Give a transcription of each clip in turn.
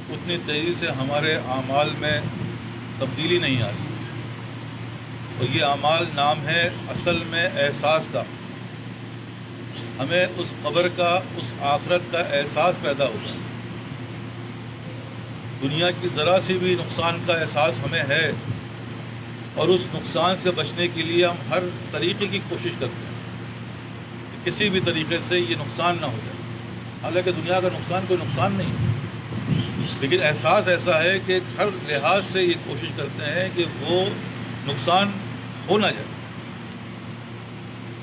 اتنی تیزی سے ہمارے اعمال میں تبدیلی نہیں آ رہی، اور یہ اعمال نام ہے اصل میں احساس کا۔ ہمیں اس قبر کا، اس آخرت کا احساس پیدا ہوتا ہے۔ دنیا کی ذرا سی بھی نقصان کا احساس ہمیں ہے، اور اس نقصان سے بچنے کے لیے ہم ہر طریقے کی کوشش کرتے ہیں کہ کسی بھی طریقے سے یہ نقصان نہ ہو جائے۔ حالانکہ دنیا کا نقصان کوئی نقصان نہیں، لیکن احساس ایسا ہے کہ ہر لحاظ سے یہ کوشش کرتے ہیں کہ وہ نقصان ہو نہ جائے۔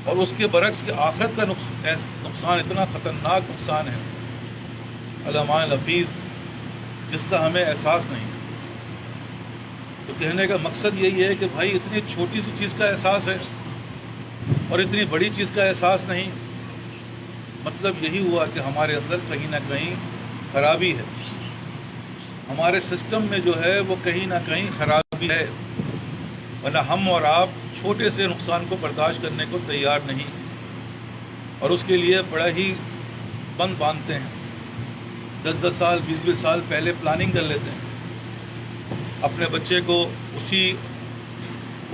اور اس کے برعکس کہ آخرت کا نقصان اتنا خطرناک نقصان ہے، علامہ لفیظ، جس کا ہمیں احساس نہیں۔ تو کہنے کا مقصد یہی ہے کہ بھائی اتنی چھوٹی سی چیز کا احساس ہے اور اتنی بڑی چیز کا احساس نہیں۔ مطلب یہی ہوا کہ ہمارے اندر کہیں نہ کہیں خرابی ہے، ہمارے سسٹم میں جو ہے وہ کہیں نہ کہیں خرابی ہے، ورنہ ہم اور آپ چھوٹے سے نقصان کو برداشت کرنے کو تیار نہیں، اور اس کے لیے بڑا ہی بند باندھتے ہیں۔ 10 سال 20 سال پہلے پلاننگ کر لیتے ہیں، اپنے بچے کو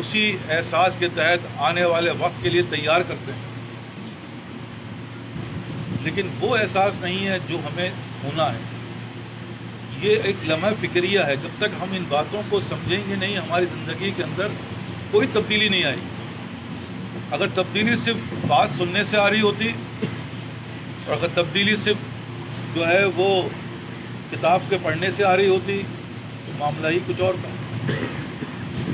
اسی احساس کے تحت آنے والے وقت کے لیے تیار کرتے ہیں، لیکن وہ احساس نہیں ہے جو ہمیں ہونا ہے۔ یہ ایک لمحہ فکریہ ہے، جب تک ہم ان باتوں کو سمجھیں گے نہیں ہماری زندگی کے اندر کوئی تبدیلی نہیں آئی۔ اگر تبدیلی صرف بات سننے سے آ رہی ہوتی، اور اگر تبدیلی صرف جو ہے وہ کتاب کے پڑھنے سے آ رہی ہوتی تو معاملہ ہی کچھ اور تھا،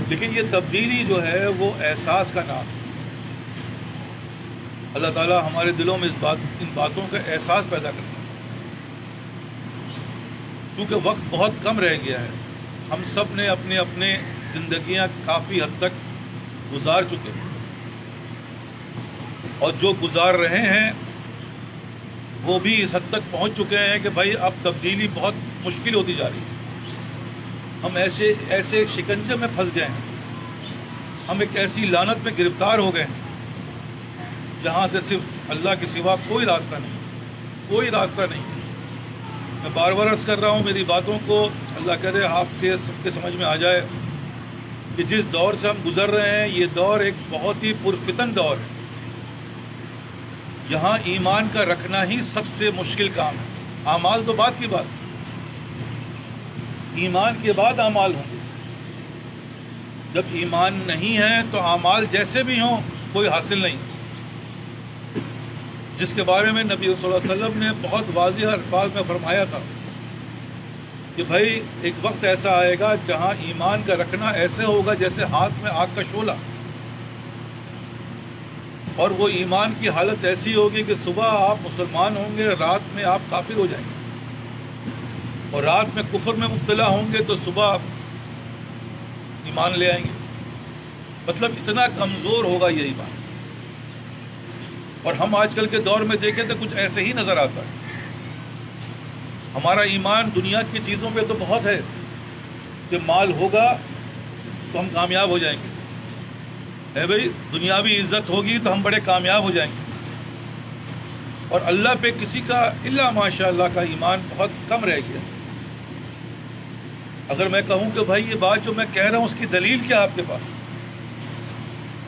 لیکن یہ تبدیلی جو ہے وہ احساس کا نام ہے۔ اللہ تعالیٰ ہمارے دلوں میں ان باتوں کا احساس پیدا کرتا ہے، کیونکہ وقت بہت کم رہ گیا ہے۔ ہم سب نے اپنے اپنے زندگیاں کافی حد تک گزار چکے ہیں، اور جو گزار رہے ہیں وہ بھی اس حد تک پہنچ چکے ہیں کہ بھائی اب تبدیلی بہت مشکل ہوتی جا رہی ہے۔ ہم ایسے ایک شکنجے میں پھنس گئے ہیں، ہم ایک ایسی لعنت میں گرفتار ہو گئے ہیں جہاں سے صرف اللہ کے سوا کوئی راستہ نہیں، کوئی راستہ نہیں۔ میں بار بار عرض کر رہا ہوں، میری باتوں کو اللہ کرے آپ کے سب کے سمجھ میں آ جائے کہ جس دور سے ہم گزر رہے ہیں یہ دور ایک بہت ہی پرفتن دور ہے۔ یہاں ایمان کا رکھنا ہی سب سے مشکل کام ہے۔ اعمال تو بعد کی بات، ایمان کے بعد اعمال ہوں گے۔ جب ایمان نہیں ہے تو اعمال جیسے بھی ہوں کوئی حاصل نہیں، جس کے بارے میں نبی صلی اللہ علیہ وسلم نے بہت واضح الفاظ میں فرمایا تھا کہ بھائی ایک وقت ایسا آئے گا جہاں ایمان کا رکھنا ایسے ہوگا جیسے ہاتھ میں آگ کا شعلہ، اور وہ ایمان کی حالت ایسی ہوگی کہ صبح آپ مسلمان ہوں گے، رات میں آپ کافر ہو جائیں گے، اور رات میں کفر میں مبتلا ہوں گے تو صبح آپ ایمان لے آئیں گے۔ مطلب اتنا کمزور ہوگا یہ ایمان۔ اور ہم آج کل کے دور میں دیکھیں تو کچھ ایسے ہی نظر آتا ہے۔ ہمارا ایمان دنیا کی چیزوں پہ تو بہت ہے کہ مال ہوگا تو ہم کامیاب ہو جائیں گے، ہے بھائی دنیاوی عزت ہوگی تو ہم بڑے کامیاب ہو جائیں گے، اور اللہ پہ کسی کا الا ماشاء اللہ کا ایمان بہت کم رہ گیا۔ اگر میں کہوں کہ بھائی یہ بات جو میں کہہ رہا ہوں اس کی دلیل کیا آپ کے پاس،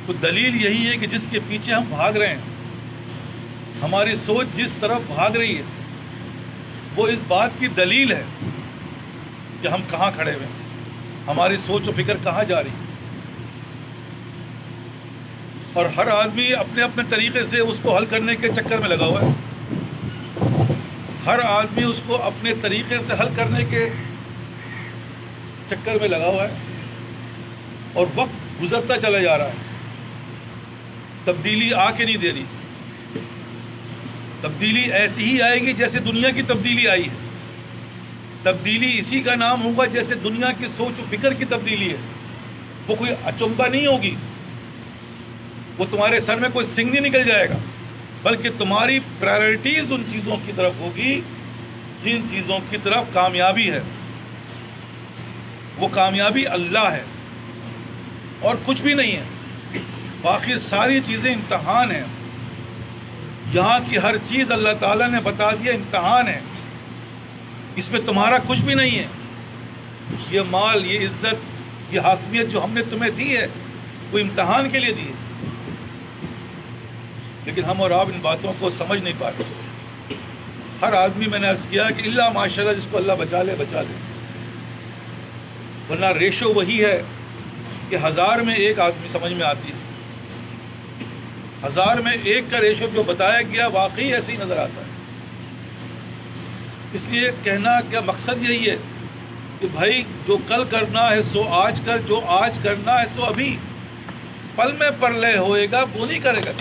تو دلیل یہی ہے کہ جس کے پیچھے ہم بھاگ رہے ہیں، ہماری سوچ جس طرف بھاگ رہی ہے وہ اس بات کی دلیل ہے کہ ہم کہاں کھڑے ہوئے ہیں، ہماری سوچ و فکر کہاں جا رہی ہے۔ اور ہر آدمی اپنے اپنے طریقے سے اس کو حل کرنے کے چکر میں لگا ہوا ہے، ہر آدمی اس کو اپنے طریقے سے حل کرنے کے چکر میں لگا ہوا ہے، اور وقت گزرتا چلا جا رہا ہے، تبدیلی آ کے نہیں دے رہی۔ تبدیلی ایسی ہی آئے گی جیسے دنیا کی تبدیلی آئی ہے۔ تبدیلی اسی کا نام ہوگا جیسے دنیا کی سوچ و فکر کی تبدیلی ہے۔ وہ کوئی اچنبھا نہیں ہوگی، وہ تمہارے سر میں کوئی سنگ نہیں نکل جائے گا، بلکہ تمہاری پرائرٹیز ان چیزوں کی طرف ہوگی جن چیزوں کی طرف کامیابی ہے۔ وہ کامیابی اللہ ہے اور کچھ بھی نہیں ہے، باقی ساری چیزیں امتحان ہیں۔ یہاں کی ہر چیز اللہ تعالیٰ نے بتا دیا امتحان ہے، اس میں تمہارا کچھ بھی نہیں ہے. یہ مال، یہ عزت، یہ حاکمیت جو ہم نے تمہیں دی ہے وہ امتحان کے لیے دی ہے. لیکن ہم اور آپ ان باتوں کو سمجھ نہیں پاتے. ہر آدمی، میں نے عرض کیا کہ اللہ ماشاء اللہ جس کو اللہ بچا لے بچا لے، ورنہ ریشو وہی ہے کہ 1000 میں ایک آدمی سمجھ میں آتی ہے. 1000 میں ایک کا ریشو جو بتایا گیا واقعی ایسے ہی نظر آتا ہے. اس لیے کہنا کیا مقصد یہی ہے کہ بھائی جو کل کرنا ہے سو آج کر، جو آج کرنا ہے سو ابھی. پل میں پرلے ہوئے گا وہ نہیں کرے گا.